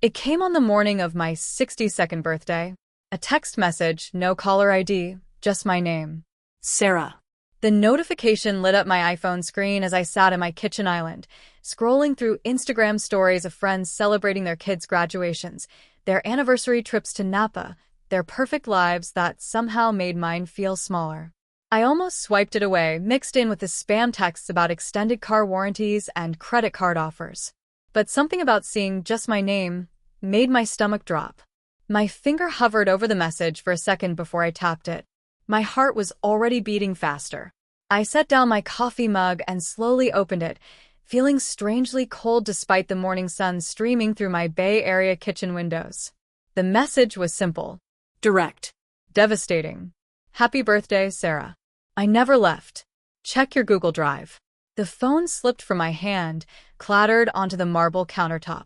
It came on the morning of my 62nd birthday. A text message, no caller ID, just my name. Sarah. The notification lit up my iPhone screen as I sat in my kitchen island, scrolling through Instagram stories of friends celebrating their kids' graduations, their anniversary trips to Napa, their perfect lives that somehow made mine feel smaller. I almost swiped it away, mixed in with the spam texts about extended car warranties and credit card offers. But something about seeing just my name made my stomach drop. My finger hovered over the message for a second before I tapped it. My heart was already beating faster. I set down my coffee mug and slowly opened it, feeling strangely cold despite the morning sun streaming through my Bay Area kitchen windows. The message was simple. Direct. Devastating. Happy birthday, Sarah. I never left. Check your Google Drive. The phone slipped from my hand, clattered onto the marble countertop.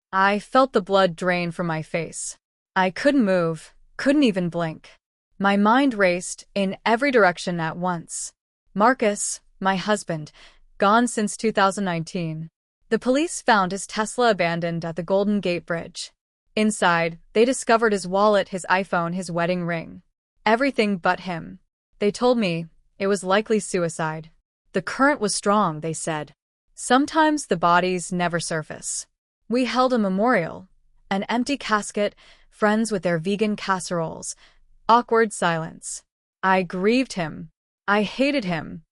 I felt the blood drain from my face. I couldn't move, couldn't even blink. My mind raced in every direction at once. Marcus, my husband, gone since 2019. The police found his Tesla abandoned at the Golden Gate Bridge. Inside, they discovered his wallet, his iPhone, his wedding ring. Everything but him. They told me it was likely suicide. The current was strong, they said. Sometimes the bodies never surface. We held a memorial, an empty casket, friends with their vegan casseroles. Awkward silence. I grieved him. I hated him.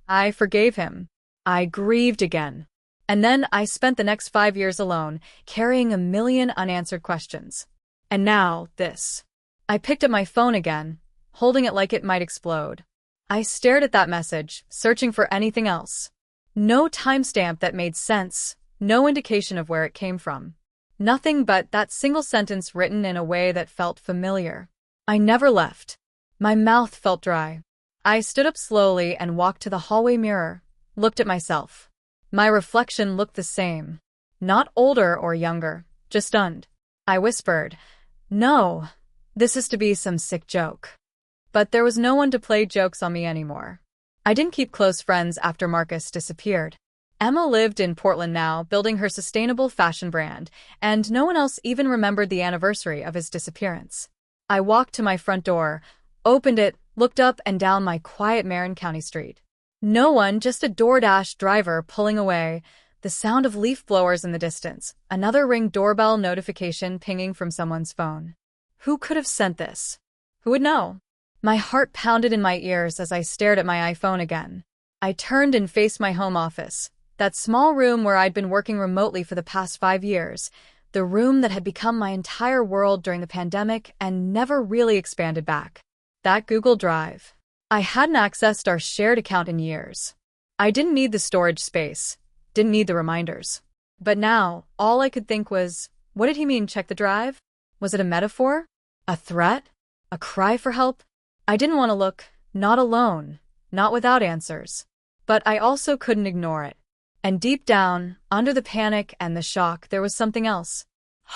I forgave him. I grieved again. And then I spent the next 5 years alone, carrying a million unanswered questions. And now, this. I picked up my phone again, holding it like it might explode. I stared at that message, searching for anything else. No timestamp that made sense, no indication of where it came from. Nothing but that single sentence written in a way that felt familiar. I never left. My mouth felt dry. I stood up slowly and walked to the hallway mirror, looked at myself. My reflection looked the same. Not older or younger, just stunned. I whispered, "No, this is to be some sick joke." But there was no one to play jokes on me anymore. I didn't keep close friends after Marcus disappeared. Emma lived in Portland now, building her sustainable fashion brand, and no one else even remembered the anniversary of his disappearance. I walked to my front door, opened it, looked up and down my quiet Marin County street. No one, just a DoorDash driver pulling away, the sound of leaf blowers in the distance, another Ring doorbell notification pinging from someone's phone. Who could have sent this? Who would know? My heart pounded in my ears as I stared at my iPhone again. I turned and faced my home office, that small room where I'd been working remotely for the past 5 years, the room that had become my entire world during the pandemic and never really expanded back. That Google Drive. I hadn't accessed our shared account in years. I didn't need the storage space, didn't need the reminders. But now, all I could think was, what did he mean, check the drive? Was it a metaphor? A threat? A cry for help? I didn't want to look, not alone, not without answers. But I also couldn't ignore it. And deep down, under the panic and the shock, there was something else.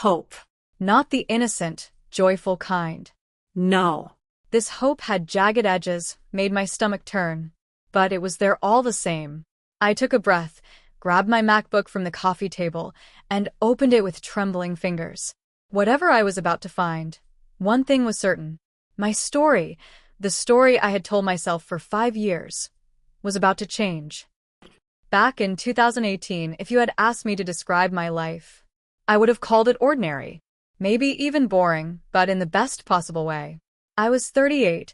Hope. Not the innocent, joyful kind. No. This hope had jagged edges, made my stomach turn. But it was there all the same. I took a breath, grabbed my MacBook from the coffee table, and opened it with trembling fingers. Whatever I was about to find, one thing was certain. My story, the story I had told myself for 5 years, was about to change. Back in 2018, if you had asked me to describe my life, I would have called it ordinary, maybe even boring, but in the best possible way. I was 38,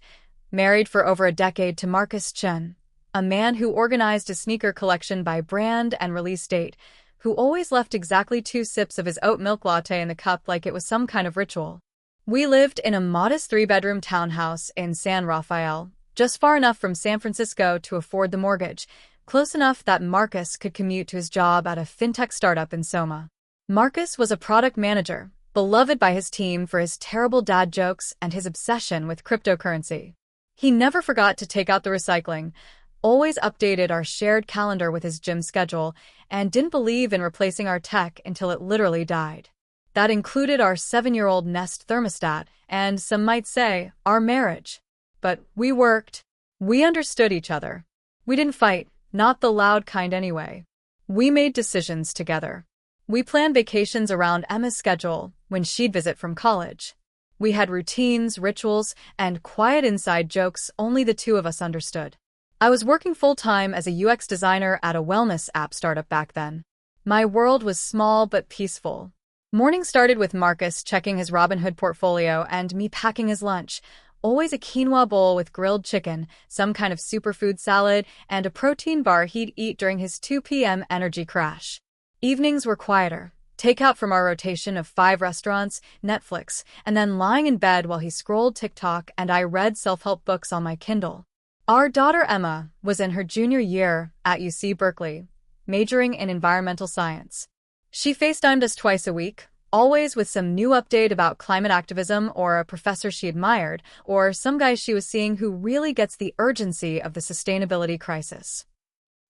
married for over a decade to Marcus Chen, a man who organized a sneaker collection by brand and release date, who always left exactly 2 sips of his oat milk latte in the cup like it was some kind of ritual. We lived in a modest 3-bedroom townhouse in San Rafael, just far enough from San Francisco to afford the mortgage, close enough that Marcus could commute to his job at a fintech startup in Soma. Marcus was a product manager, beloved by his team for his terrible dad jokes and his obsession with cryptocurrency. He never forgot to take out the recycling, always updated our shared calendar with his gym schedule, and didn't believe in replacing our tech until it literally died. That included our 7-year-old Nest thermostat and, some might say, our marriage. But we worked. We understood each other. We didn't fight, not the loud kind anyway. We made decisions together. We planned vacations around Emma's schedule when she'd visit from college. We had routines, rituals, and quiet inside jokes only the two of us understood. I was working full-time as a UX designer at a wellness app startup back then. My world was small but peaceful. Morning started with Marcus checking his Robinhood portfolio and me packing his lunch. Always a quinoa bowl with grilled chicken, some kind of superfood salad, and a protein bar he'd eat during his 2 p.m. energy crash. Evenings were quieter. Takeout from our rotation of 5 restaurants, Netflix, and then lying in bed while he scrolled TikTok and I read self-help books on my Kindle. Our daughter Emma was in her junior year at UC Berkeley, majoring in environmental science. She FaceTimed us twice a week, always with some new update about climate activism or a professor she admired, or some guy she was seeing who really gets the urgency of the sustainability crisis.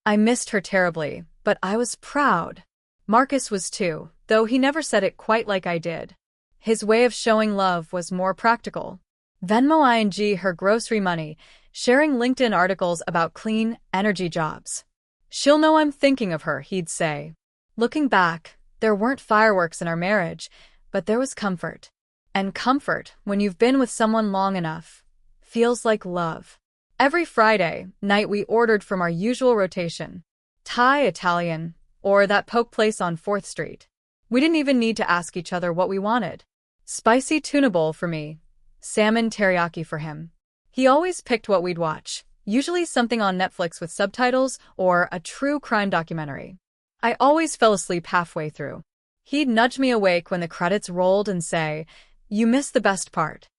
I missed her terribly, but I was proud. Marcus was too, though he never said it quite like I did. His way of showing love was more practical. Venmo ing her grocery money, sharing LinkedIn articles about clean energy jobs. She'll know I'm thinking of her, he'd say. Looking back, there weren't fireworks in our marriage, but there was comfort. And comfort, when you've been with someone long enough, feels like love. Every Friday night we ordered from our usual rotation. Thai, Italian, or that poke place on 4th Street. We didn't even need to ask each other what we wanted. Spicy tuna bowl for me. Salmon teriyaki for him. He always picked what we'd watch, usually something on Netflix with subtitles or a true crime documentary. I always fell asleep halfway through. He'd nudge me awake when the credits rolled and say, "You missed the best part."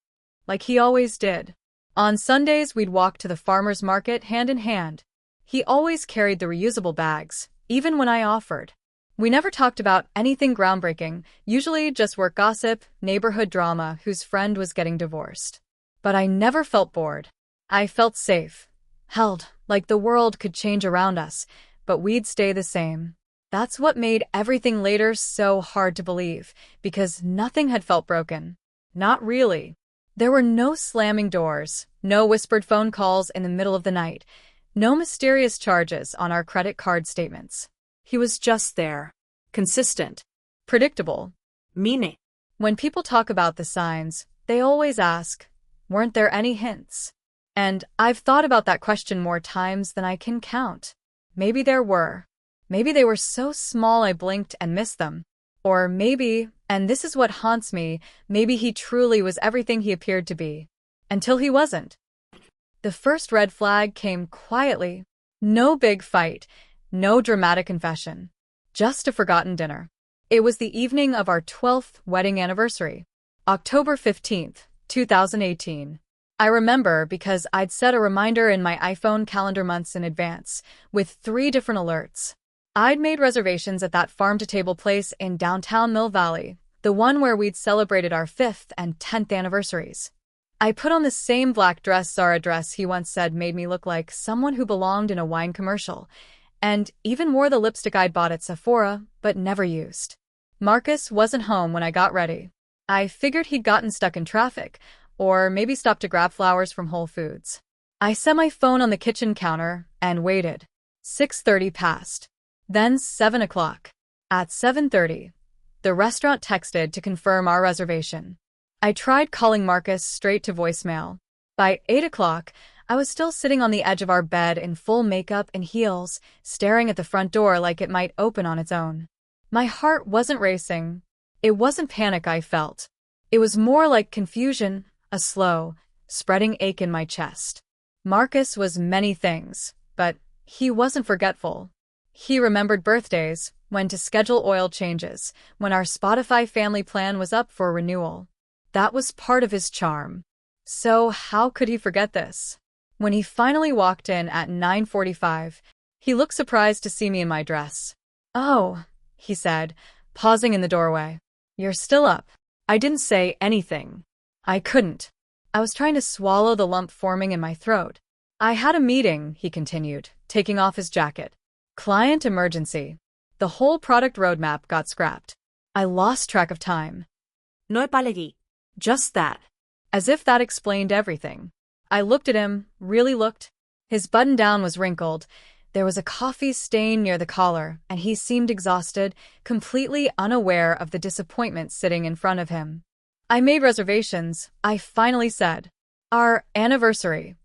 Like he always did. On Sundays, we'd walk to the farmer's market hand in hand. He always carried the reusable bags, even when I offered. We never talked about anything groundbreaking, usually just work gossip, neighborhood drama, whose friend was getting divorced. But I never felt bored. I felt safe. Held, like the world could change around us, but we'd stay the same. That's what made everything later so hard to believe, because nothing had felt broken. Not really. There were no slamming doors, no whispered phone calls in the middle of the night, no mysterious charges on our credit card statements. He was just there. Consistent. Predictable. Meaning. When people talk about the signs, they always ask, weren't there any hints? And I've thought about that question more times than I can count. Maybe there were. Maybe they were so small I blinked and missed them. Or maybe, and this is what haunts me, maybe he truly was everything he appeared to be. Until he wasn't. The first red flag came quietly. No big fight, no dramatic confession. Just a forgotten dinner. It was the evening of our 12th wedding anniversary. October 15th, 2018. I remember because I'd set a reminder in my iPhone calendar months in advance, with 3 different alerts. I'd made reservations at that farm-to-table place in downtown Mill Valley, the one where we'd celebrated our 5th and 10th anniversaries. I put on the same black dress Zara dress he once said made me look like someone who belonged in a wine commercial, and even wore the lipstick I'd bought at Sephora, but never used. Marcus wasn't home when I got ready. I figured he'd gotten stuck in traffic, or maybe stopped to grab flowers from Whole Foods. I set my phone on the kitchen counter and waited. 6:30 passed. Then 7 o'clock. At 7:30, the restaurant texted to confirm our reservation. I tried calling Marcus straight to voicemail. By 8 o'clock, I was still sitting on the edge of our bed in full makeup and heels, staring at the front door like it might open on its own. My heart wasn't racing. It wasn't panic I felt. It was more like confusion, a slow, spreading ache in my chest. Marcus was many things, but he wasn't forgetful. He remembered birthdays, when to schedule oil changes, when our Spotify family plan was up for renewal. That was part of his charm. So how could he forget this? When he finally walked in at 9:45, he looked surprised to see me in my dress. "Oh," he said, pausing in the doorway. "You're still up." I didn't say anything. I couldn't. I was trying to swallow the lump forming in my throat. "I had a meeting," he continued, taking off his jacket. "Client emergency. The whole product roadmap got scrapped." I lost track of time. No palegi. Just that. As if that explained everything. I looked at him, really looked. His button-down was wrinkled, There was a coffee stain near the collar, and he seemed exhausted, completely unaware of the disappointment sitting in front of him. I made reservations, I finally said. Our anniversary.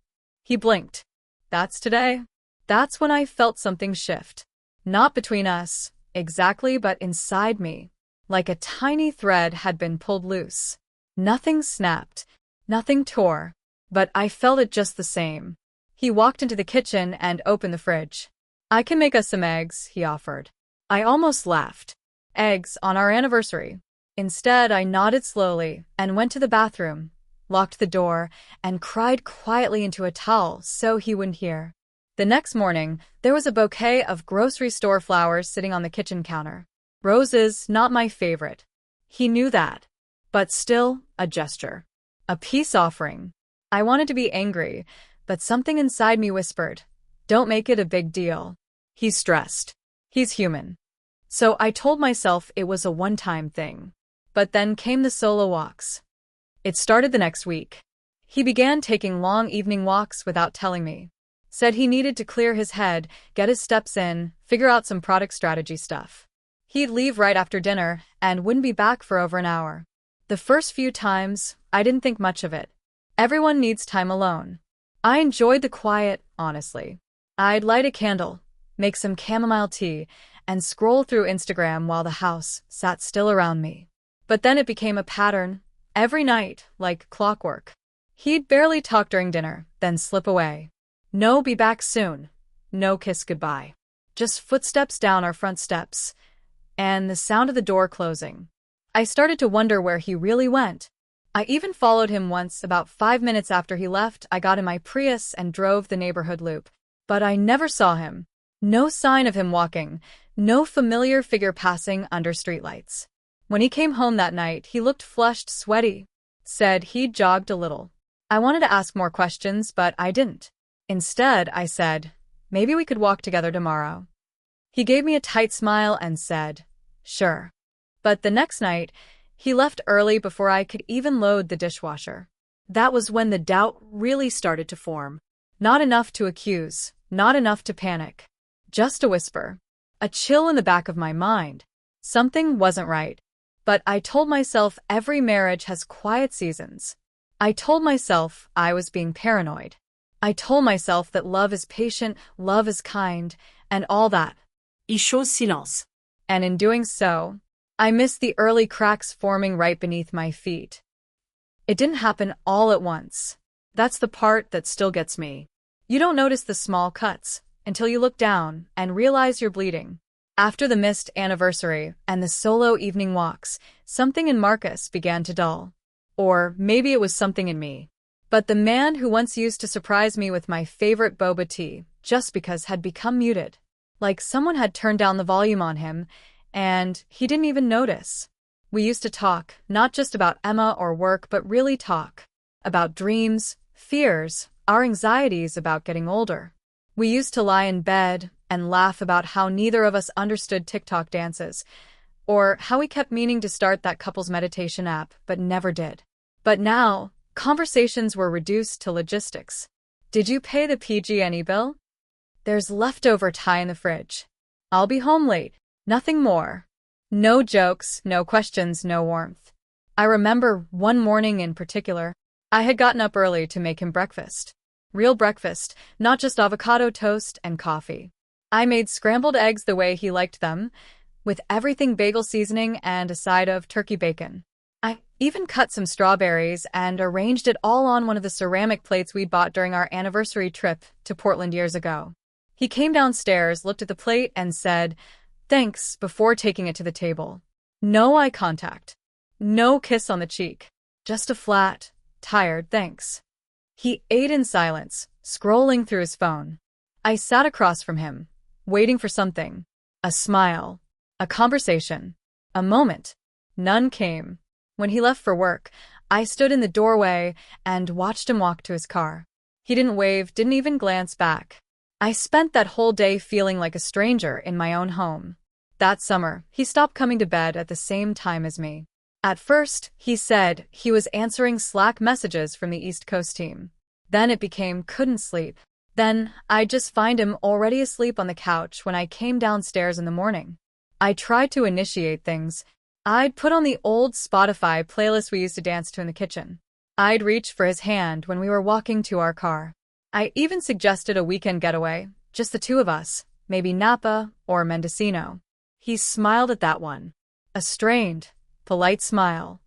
He blinked. That's today? That's when I felt something shift. Not between us, exactly, but inside me. Like a tiny thread had been pulled loose. Nothing snapped, nothing tore, but I felt it just the same. He walked into the kitchen and opened the fridge. I can make us some eggs, he offered. I almost laughed. Eggs on our anniversary. Instead, I nodded slowly and went to the bathroom, locked the door, and cried quietly into a towel so he wouldn't hear. The next morning, there was a bouquet of grocery store flowers sitting on the kitchen counter. Roses, not my favorite. He knew that. But still, a gesture. A peace offering. I wanted to be angry, but something inside me whispered, don't make it a big deal. He's stressed. He's human. So I told myself it was a one-time thing. But then came the solo walks. It started the next week. He began taking long evening walks without telling me. Said he needed to clear his head, get his steps in, figure out some product strategy stuff. He'd leave right after dinner and wouldn't be back for over an hour. The first few times, I didn't think much of it. Everyone needs time alone. I enjoyed the quiet, honestly. I'd light a candle, make some chamomile tea, and scroll through Instagram while the house sat still around me. But then it became a pattern, every night, like clockwork. He'd barely talk during dinner, then slip away. No be back soon. No kiss goodbye. Just footsteps down our front steps, and the sound of the door closing. I started to wonder where he really went. I even followed him once. About 5 minutes after he left, I got in my Prius and drove the neighborhood loop. But I never saw him. No sign of him walking. No familiar figure passing under streetlights. When he came home that night, he looked flushed, sweaty. Said he'd jogged a little. I wanted to ask more questions, but I didn't. Instead, I said, maybe we could walk together tomorrow. He gave me a tight smile and said, sure. But the next night, he left early before I could even load the dishwasher. That was when the doubt really started to form. Not enough to accuse, not enough to panic. Just a whisper. A chill in the back of my mind. Something wasn't right. But I told myself every marriage has quiet seasons. I told myself I was being paranoid. I told myself that love is patient, love is kind, and all that. Il chose silence. And in doing so, I missed the early cracks forming right beneath my feet. It didn't happen all at once. That's the part that still gets me. You don't notice the small cuts until you look down and realize you're bleeding. After the missed anniversary and the solo evening walks, something in Marcus began to dull. Or maybe it was something in me. But the man who once used to surprise me with my favorite boba tea, just because, had become muted. Like someone had turned down the volume on him, and he didn't even notice. We used to talk, not just about Emma or work, but really talk. About dreams, fears, our anxieties about getting older. We used to lie in bed and laugh about how neither of us understood TikTok dances, or how we kept meaning to start that couples meditation app, but never did. But now, conversations were reduced to logistics. Did you pay the PG&E bill? There's leftover Thai in the fridge. I'll be home late. Nothing more. No jokes, no questions, no warmth. I remember one morning in particular. I had gotten up early to make him breakfast. Real breakfast, not just avocado toast and coffee. I made scrambled eggs the way he liked them, with everything bagel seasoning and a side of turkey bacon. I even cut some strawberries and arranged it all on one of the ceramic plates we'd bought during our anniversary trip to Portland years ago. He came downstairs, looked at the plate, and said, thanks, before taking it to the table. No eye contact. No kiss on the cheek. Just a flat, tired thanks. He ate in silence, scrolling through his phone. I sat across from him, waiting for something. A smile. A conversation. A moment. None came. When he left for work, I stood in the doorway and watched him walk to his car. He didn't wave, didn't even glance back. I spent that whole day feeling like a stranger in my own home. That summer, he stopped coming to bed at the same time as me. At first, he said he was answering Slack messages from the East Coast team. Then it became couldn't sleep. Then I'd just find him already asleep on the couch when I came downstairs in the morning. I tried to initiate things. I'd put on the old Spotify playlist we used to dance to in the kitchen. I'd reach for his hand when we were walking to our car. I even suggested a weekend getaway, just the two of us, maybe Napa or Mendocino. He smiled at that one. A strained, polite smile.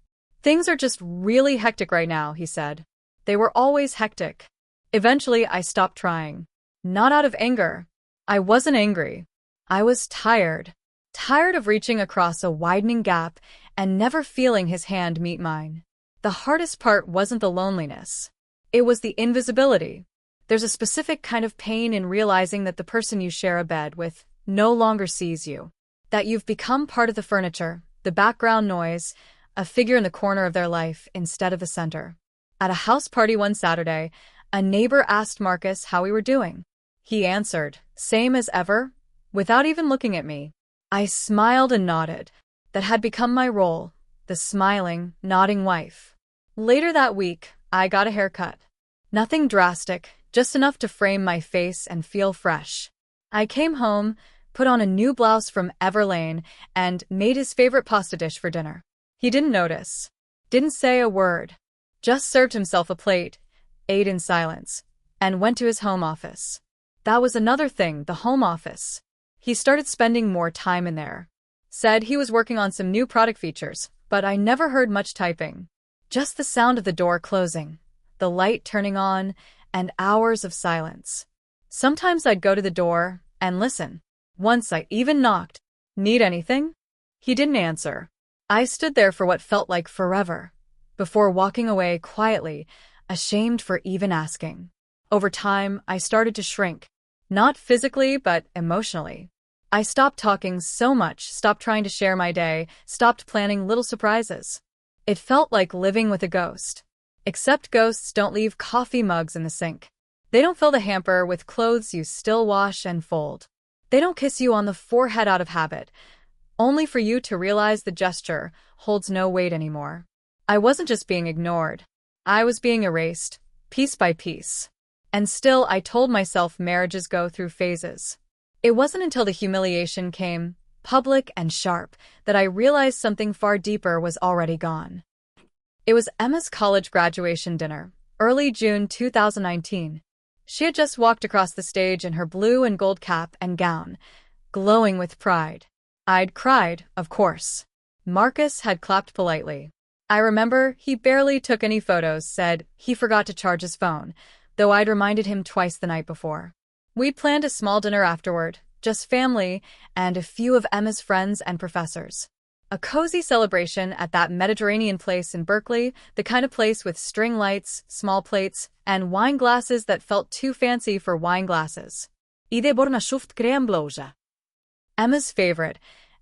Things are just really hectic right now, he said. They were always hectic. Eventually, I stopped trying. Not out of anger. I wasn't angry. I was tired. Tired of reaching across a widening gap and never feeling his hand meet mine. The hardest part wasn't the loneliness. It was the invisibility. There's a specific kind of pain in realizing that the person you share a bed with no longer sees you. That you've become part of the furniture, the background noise, a figure in the corner of their life instead of the center. At a house party one Saturday, a neighbor asked Marcus how we were doing. He answered, "Same as ever," without even looking at me. I smiled and nodded. That had become my role, the smiling, nodding wife. Later that week, I got a haircut. Nothing drastic, just enough to frame my face and feel fresh. I came home, put on a new blouse from Everlane, and made his favorite pasta dish for dinner. He didn't notice. Didn't say a word. Just served himself a plate, ate in silence, and went to his home office. That was another thing, the home office. He started spending more time in there. Said he was working on some new product features, but I never heard much typing. Just the sound of the door closing, the light turning on, and hours of silence. Sometimes I'd go to the door and listen. Once I even knocked. "Need anything?" He didn't answer. I stood there for what felt like forever, before walking away quietly, ashamed for even asking. Over time, I started to shrink. Not physically, but emotionally. I stopped talking so much, stopped trying to share my day, stopped planning little surprises. It felt like living with a ghost. Except ghosts don't leave coffee mugs in the sink. They don't fill the hamper with clothes you still wash and fold. They don't kiss you on the forehead out of habit, only for you to realize the gesture holds no weight anymore. I wasn't just being ignored. I was being erased, piece by piece. And still, I told myself marriages go through phases. It wasn't until the humiliation came, public and sharp, that I realized something far deeper was already gone. It was Emma's college graduation dinner, early June 2019. She had just walked across the stage in her blue and gold cap and gown, glowing with pride. I'd cried, of course. Marcus had clapped politely. I remember he barely took any photos, said he forgot to charge his phone, though I'd reminded him twice the night before. We'd planned a small dinner afterward, just family and a few of Emma's friends and professors. A cozy celebration at that Mediterranean place in Berkeley, the kind of place with string lights, small plates, and wine glasses that felt too fancy for wine glasses. Emma's favorite,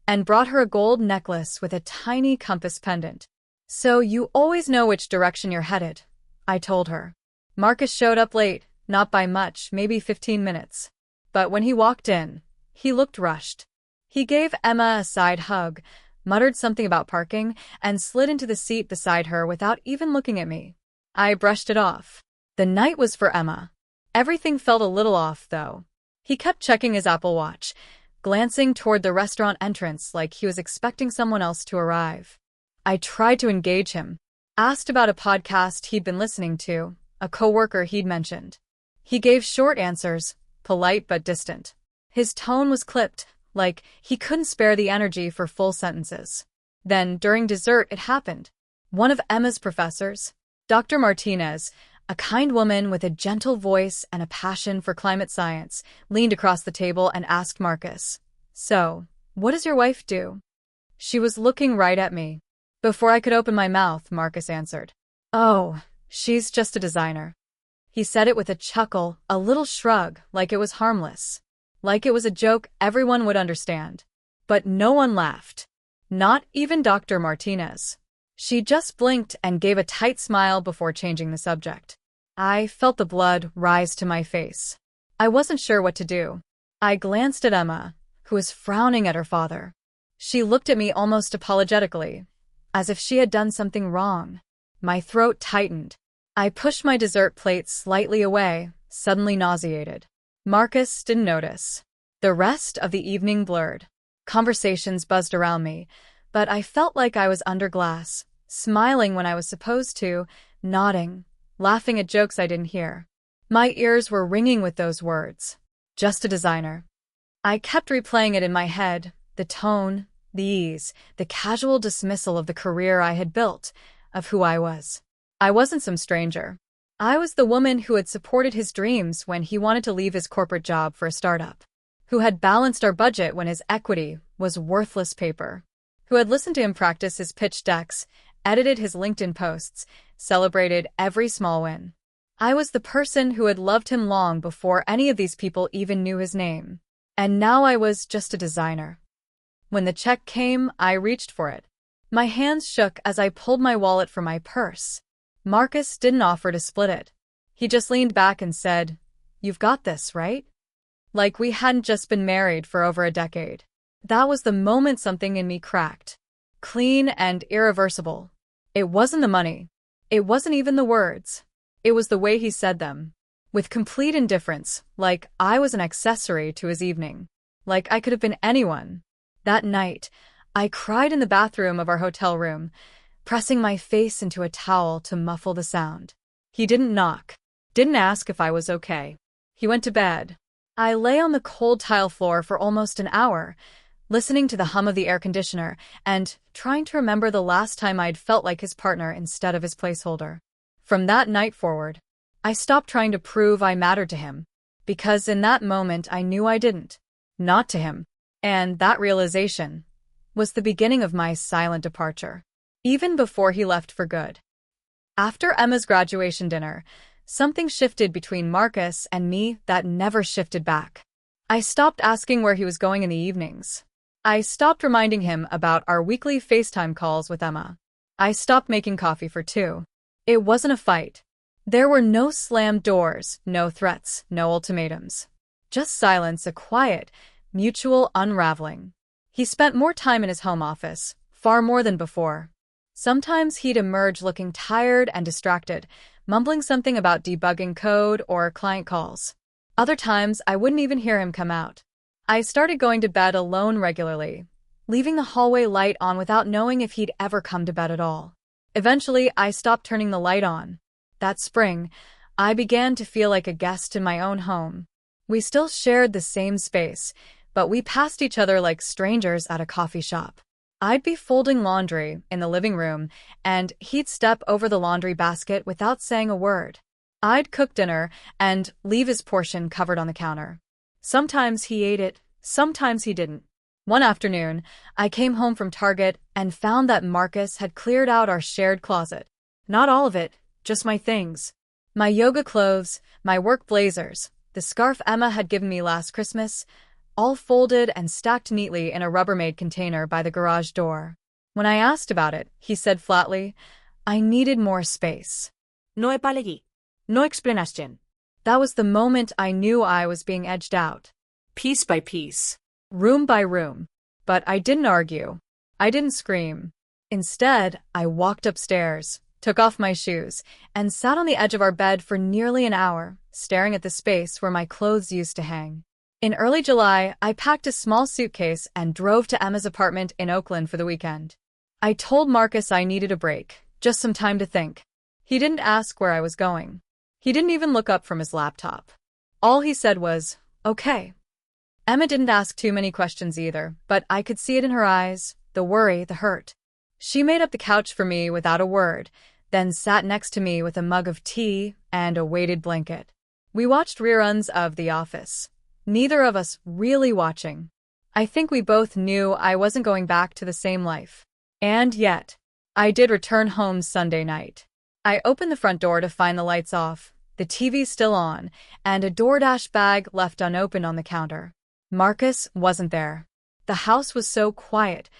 and brought her a gold necklace with a tiny compass pendant. "So you always know which direction you're headed," I told her. Marcus showed up late, not by much, maybe 15 minutes. But when he walked in, he looked rushed. He gave Emma a side hug, muttered something about parking, and slid into the seat beside her without even looking at me. I brushed it off. The night was for Emma. Everything felt a little off, though. He kept checking his Apple Watch, glancing toward the restaurant entrance like he was expecting someone else to arrive. I tried to engage him. Asked about a podcast he'd been listening to, a coworker he'd mentioned. He gave short answers, polite but distant. His tone was clipped, like he couldn't spare the energy for full sentences. Then, during dessert, it happened. One of Emma's professors, Dr. Martinez, a kind woman with a gentle voice and a passion for climate science, leaned across the table and asked Marcus, "So, what does your wife do?" She was looking right at me. Before I could open my mouth, Marcus answered, "Oh, she's just a designer." He said it with a chuckle, a little shrug, like it was harmless. Like it was a joke everyone would understand. But no one laughed. Not even Dr. Martinez. She just blinked and gave a tight smile before changing the subject. I felt the blood rise to my face. I wasn't sure what to do. I glanced at Emma, who was frowning at her father. She looked at me almost apologetically, as if she had done something wrong. My throat tightened. I pushed my dessert plate slightly away, suddenly nauseated. Marcus didn't notice. The rest of the evening blurred. Conversations buzzed around me, but I felt like I was under glass, smiling when I was supposed to, nodding, laughing at jokes I didn't hear. My ears were ringing with those words. Just a designer. I kept replaying it in my head, the tone, the ease, the casual dismissal of the career I had built, of who I was. I wasn't some stranger. I was the woman who had supported his dreams when he wanted to leave his corporate job for a startup, who had balanced our budget when his equity was worthless paper, who had listened to him practice his pitch decks, edited his LinkedIn posts, celebrated every small win. I was the person who had loved him long before any of these people even knew his name. And now I was just a designer. When the check came, I reached for it. My hands shook as I pulled my wallet from my purse. Marcus didn't offer to split it. He just leaned back and said, "You've got this, right?" Like we hadn't just been married for over a decade. That was the moment something in me cracked. Clean and irreversible. It wasn't the money. It wasn't even the words. It was the way he said them. With complete indifference, like I was an accessory to his evening. Like I could have been anyone. That night, I cried in the bathroom of our hotel room, pressing my face into a towel to muffle the sound. He didn't knock. Didn't ask if I was okay. He went to bed. I lay on the cold tile floor for almost an hour, listening to the hum of the air conditioner and trying to remember the last time I'd felt like his partner instead of his placeholder. From that night forward, I stopped trying to prove I mattered to him, because in that moment I knew I didn't. Not to him. And that realization was the beginning of my silent departure, even before he left for good. After Emma's graduation dinner, something shifted between Marcus and me that never shifted back. I stopped asking where he was going in the evenings. I stopped reminding him about our weekly FaceTime calls with Emma. I stopped making coffee for two. It wasn't a fight. There were no slammed doors, no threats, no ultimatums. Just silence, a quiet, mutual unraveling. He spent more time in his home office, far more than before. Sometimes he'd emerge looking tired and distracted, mumbling something about debugging code or client calls. Other times, I wouldn't even hear him come out. I started going to bed alone regularly, leaving the hallway light on without knowing if he'd ever come to bed at all. Eventually, I stopped turning the light on. That spring, I began to feel like a guest in my own home. We still shared the same space, but we passed each other like strangers at a coffee shop. I'd be folding laundry in the living room, and he'd step over the laundry basket without saying a word. I'd cook dinner and leave his portion covered on the counter. Sometimes he ate it, sometimes he didn't. One afternoon, I came home from Target and found that Marcus had cleared out our shared closet. Not all of it, just my things. My yoga clothes, my work blazers, the scarf Emma had given me last Christmas, all folded and stacked neatly in a Rubbermaid container by the garage door. When I asked about it, he said flatly, I needed more space. No epalegui. No explanation. That was the moment I knew I was being edged out. Piece by piece. Room by room. But I didn't argue. I didn't scream. Instead, I walked upstairs, took off my shoes, and sat on the edge of our bed for nearly an hour, staring at the space where my clothes used to hang. In early July, I packed a small suitcase and drove to Emma's apartment in Oakland for the weekend. I told Marcus I needed a break, just some time to think. He didn't ask where I was going. He didn't even look up from his laptop. All he said was, okay. Emma didn't ask too many questions either, but I could see it in her eyes, the worry, the hurt. She made up the couch for me without a word, then sat next to me with a mug of tea and a weighted blanket. We watched reruns of The Office. Neither of us really watching. I think we both knew I wasn't going back to the same life. And yet, I did return home Sunday night. I opened the front door to find the lights off, the TV still on, and a DoorDash bag left unopened on the counter. Marcus wasn't there. The house was so quiet,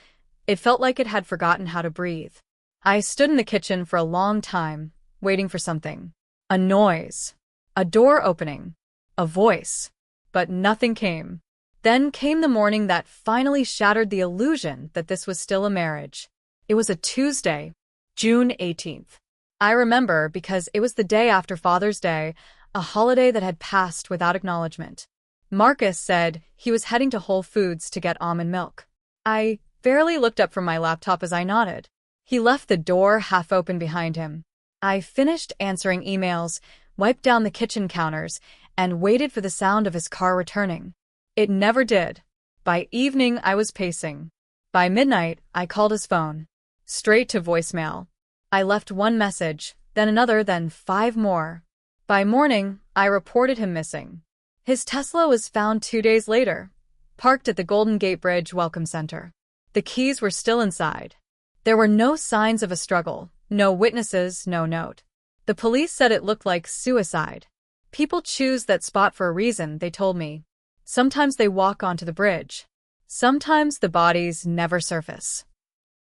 it felt like it had forgotten how to breathe. I stood in the kitchen for a long time, waiting for something. A noise. A door opening. A voice. But nothing came. Then came the morning that finally shattered the illusion that this was still a marriage. It was a Tuesday, June 18th. I remember because it was the day after Father's Day. a holiday that had passed without acknowledgement. Marcus said he was heading to Whole Foods to get almond milk. I barely looked up from my laptop as I nodded. He left the door half open behind him. I finished answering emails, wiped down the kitchen counters, and waited for the sound of his car returning. It never did. By evening, I was pacing. By midnight, I called his phone. Straight to voicemail. I left one message, then another, then 5 more. By morning, I reported him missing. His Tesla was found 2 days later, parked at the Golden Gate Bridge Welcome Center. The keys were still inside. There were no signs of a struggle, no witnesses, no note. The police said it looked like suicide. People choose that spot for a reason, they told me. Sometimes they walk onto the bridge. Sometimes the bodies never surface.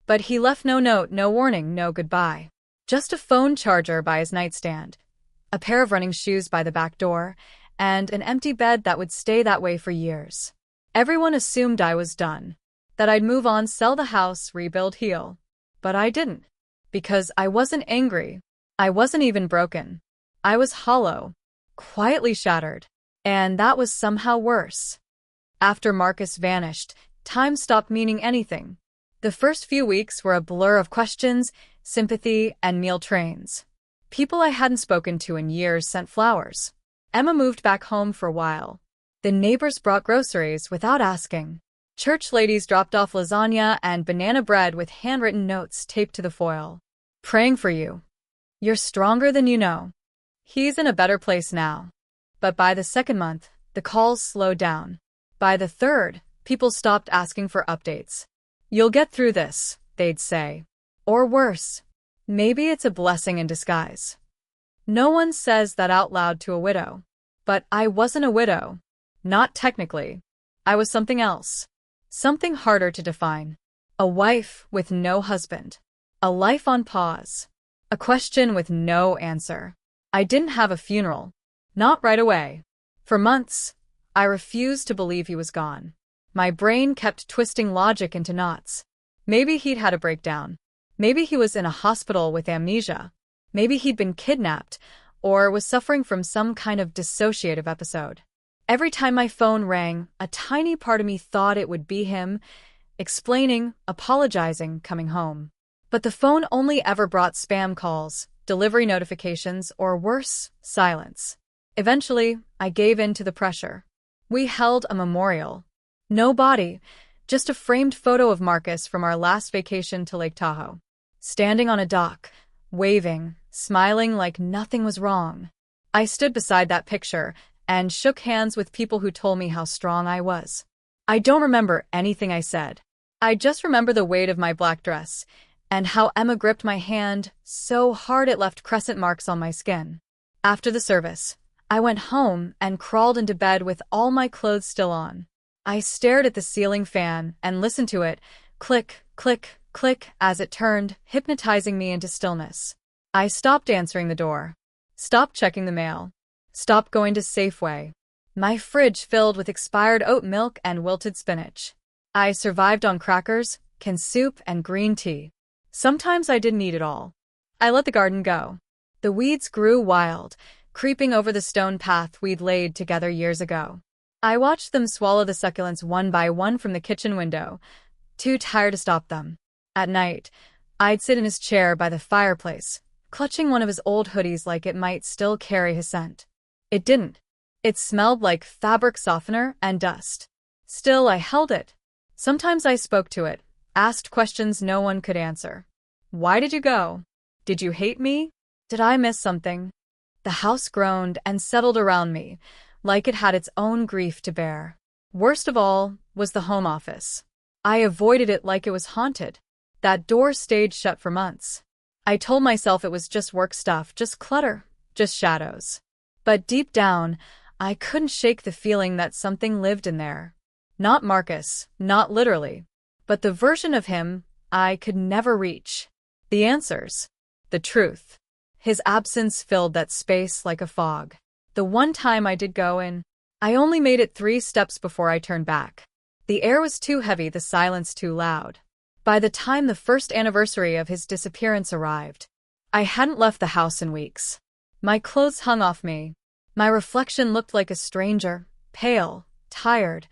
But he left no note, no warning, no goodbye. Just a phone charger by his nightstand, a pair of running shoes by the back door, and an empty bed that would stay that way for years. Everyone assumed I was done, that I'd move on, sell the house, rebuild, heal. But I didn't. Because I wasn't angry. I wasn't even broken. I was hollow, quietly shattered. And that was somehow worse. After Marcus vanished, time stopped meaning anything. The first few weeks were a blur of questions, sympathy, and meal trains. People I hadn't spoken to in years sent flowers. Emma moved back home for a while. The neighbors brought groceries without asking. Church ladies dropped off lasagna and banana bread with handwritten notes taped to the foil. Praying for you. You're stronger than you know. He's in a better place now. But by the second month, the calls slowed down. By the third, people stopped asking for updates. You'll get through this, they'd say. Or worse, maybe it's a blessing in disguise. No one says that out loud to a widow. But I wasn't a widow. Not technically. I was something else. Something harder to define. A wife with no husband. A life on pause. A question with no answer. I didn't have a funeral. Not right away. For months, I refused to believe he was gone. My brain kept twisting logic into knots. Maybe he'd had a breakdown. Maybe he was in a hospital with amnesia. Maybe he'd been kidnapped, or was suffering from some kind of dissociative episode. Every time my phone rang, a tiny part of me thought it would be him, explaining, apologizing, coming home. But the phone only ever brought spam calls, delivery notifications, or worse, silence. Eventually, I gave in to the pressure. We held a memorial. No body, just a framed photo of Marcus from our last vacation to Lake Tahoe. Standing on a dock, waving, smiling like nothing was wrong. I stood beside that picture and shook hands with people who told me how strong I was. I don't remember anything I said. I just remember the weight of my black dress and how Emma gripped my hand so hard it left crescent marks on my skin. After the service, I went home and crawled into bed with all my clothes still on. I stared at the ceiling fan and listened to it click, click, click as it turned, hypnotizing me into stillness. I stopped answering the door. Stopped checking the mail. Stopped going to Safeway. My fridge filled with expired oat milk and wilted spinach. I survived on crackers, canned soup, and green tea. Sometimes I didn't eat it all. I let the garden go. The weeds grew wild, creeping over the stone path we'd laid together years ago. I watched them swallow the succulents one by one from the kitchen window, too tired to stop them. At night, I'd sit in his chair by the fireplace, clutching one of his old hoodies like it might still carry his scent. It didn't. It smelled like fabric softener and dust. Still, I held it. Sometimes I spoke to it, asked questions no one could answer. Why did you go? Did you hate me? Did I miss something? The house groaned and settled around me, like it had its own grief to bear. Worst of all was the home office. I avoided it like it was haunted. That door stayed shut for months. I told myself it was just work stuff, just clutter, just shadows. But deep down, I couldn't shake the feeling that something lived in there. Not Marcus, not literally, but the version of him I could never reach. The answers. The truth. His absence filled that space like a fog. The one time I did go in, I only made it 3 steps before I turned back. The air was too heavy, the silence too loud. By the time the first anniversary of his disappearance arrived, I hadn't left the house in weeks. My clothes hung off me. My reflection looked like a stranger, pale, tired,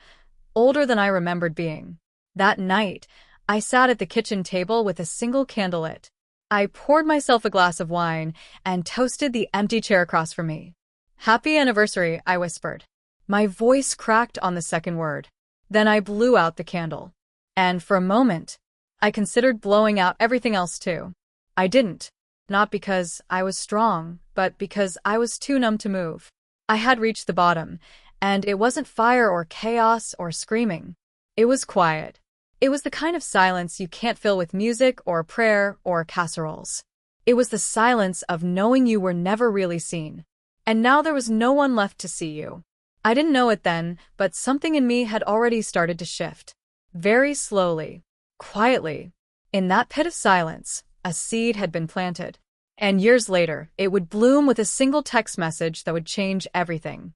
older than I remembered being. That night, I sat at the kitchen table with a single candle lit. I poured myself a glass of wine and toasted the empty chair across from me. "Happy anniversary," I whispered. My voice cracked on the second word. Then I blew out the candle. And for a moment, I considered blowing out everything else too. I didn't. Not because I was strong, but because I was too numb to move. I had reached the bottom, and it wasn't fire or chaos or screaming. It was quiet. It was the kind of silence you can't fill with music or prayer or casseroles. It was the silence of knowing you were never really seen. And now there was no one left to see you. I didn't know it then, but something in me had already started to shift. Very slowly, quietly. In that pit of silence, a seed had been planted. And years later, it would bloom with a single text message that would change everything.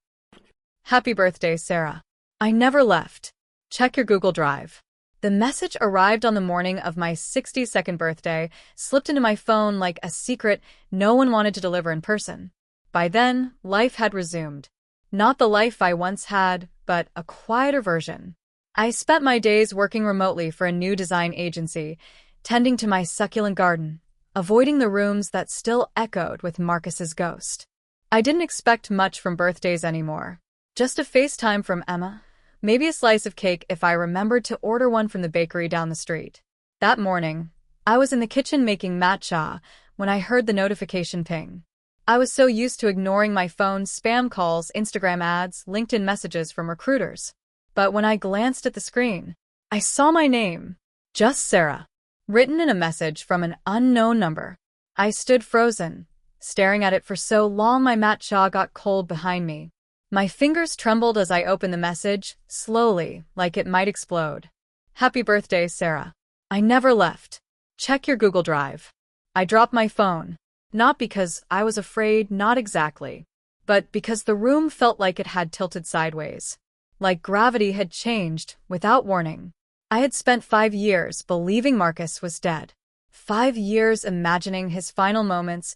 "Happy birthday, Sarah. I never left. Check your Google Drive." The message arrived on the morning of my 62nd birthday, slipped into my phone like a secret no one wanted to deliver in person. By then, life had resumed. Not the life I once had, but a quieter version. I spent my days working remotely for a new design agency, tending to my succulent garden, avoiding the rooms that still echoed with Marcus's ghost. I didn't expect much from birthdays anymore. Just a FaceTime from Emma, maybe a slice of cake if I remembered to order one from the bakery down the street. That morning, I was in the kitchen making matcha when I heard the notification ping. I was so used to ignoring my phone's spam calls, Instagram ads, LinkedIn messages from recruiters. But when I glanced at the screen, I saw my name, just Sarah, written in a message from an unknown number. I stood frozen, staring at it for so long my matcha got cold behind me. My fingers trembled as I opened the message, slowly, like it might explode. "Happy birthday, Sarah. I never left. Check your Google Drive." I dropped my phone. Not because I was afraid, not exactly, but because the room felt like it had tilted sideways. Like gravity had changed, without warning. I had spent 5 years believing Marcus was dead. 5 years imagining his final moments,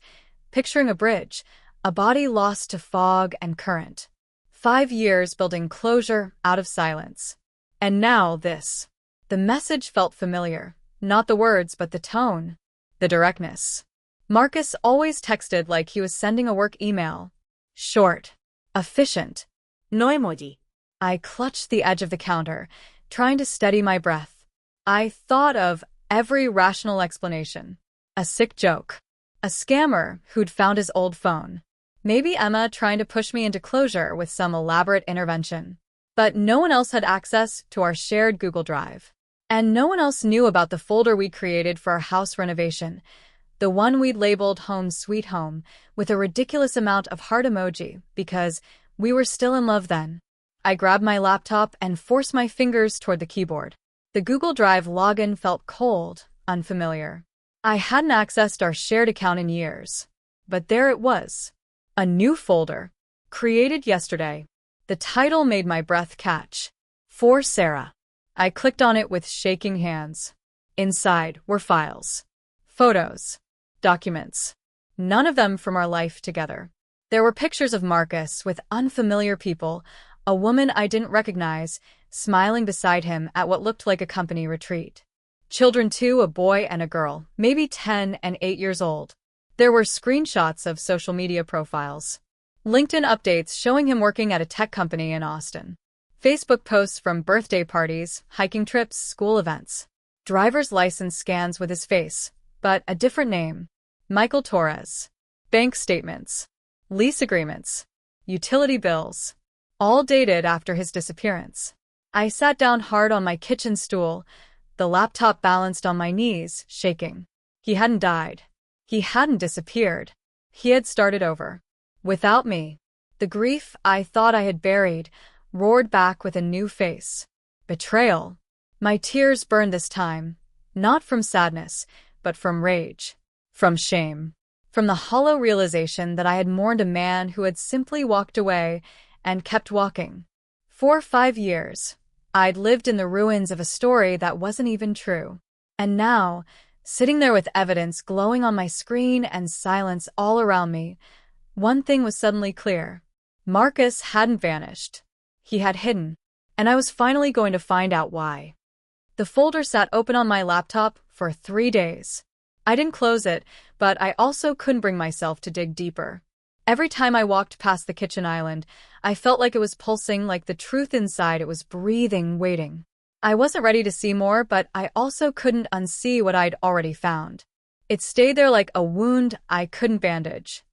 picturing a bridge, a body lost to fog and current. 5 years building closure out of silence. And now this. The message felt familiar. Not the words, but the tone. The directness. Marcus always texted like he was sending a work email. Short. Efficient. No emoji. I clutched the edge of the counter, trying to steady my breath. I thought of every rational explanation. A sick joke. A scammer who'd found his old phone. Maybe Emma trying to push me into closure with some elaborate intervention. But no one else had access to our shared Google Drive. And no one else knew about the folder we created for our house renovation. The one we'd labeled Home Sweet Home, with a ridiculous amount of heart emoji, because we were still in love then. I grabbed my laptop and forced my fingers toward the keyboard. The Google Drive login felt cold, unfamiliar. I hadn't accessed our shared account in years. But there it was. A new folder. Created yesterday. The title made my breath catch. For Sarah. I clicked on it with shaking hands. Inside were files. Photos. Documents. None of them from our life together. There were pictures of Marcus with unfamiliar people, a woman I didn't recognize, smiling beside him at what looked like a company retreat. Children too, a boy and a girl, maybe 10 and 8 years old. There were screenshots of social media profiles. LinkedIn updates showing him working at a tech company in Austin. Facebook posts from birthday parties, hiking trips, school events. Driver's license scans with his face, but a different name. Michael Torres. Bank statements. Lease agreements. Utility bills. All dated after his disappearance. I sat down hard on my kitchen stool, the laptop balanced on my knees, shaking. He hadn't died. He hadn't disappeared. He had started over. Without me. The grief I thought I had buried roared back with a new face. Betrayal. My tears burned this time, not from sadness, but from rage. From shame. From the hollow realization that I had mourned a man who had simply walked away and kept walking. For 5 years, I'd lived in the ruins of a story that wasn't even true. And now, sitting there with evidence glowing on my screen and silence all around me, one thing was suddenly clear. Marcus hadn't vanished. He had hidden, and I was finally going to find out why. The folder sat open on my laptop for 3 days. I didn't close it, but I also couldn't bring myself to dig deeper. Every time I walked past the kitchen island, I felt like it was pulsing, like the truth inside it was breathing, waiting. I wasn't ready to see more, but I also couldn't unsee what I'd already found. It stayed there like a wound I couldn't bandage.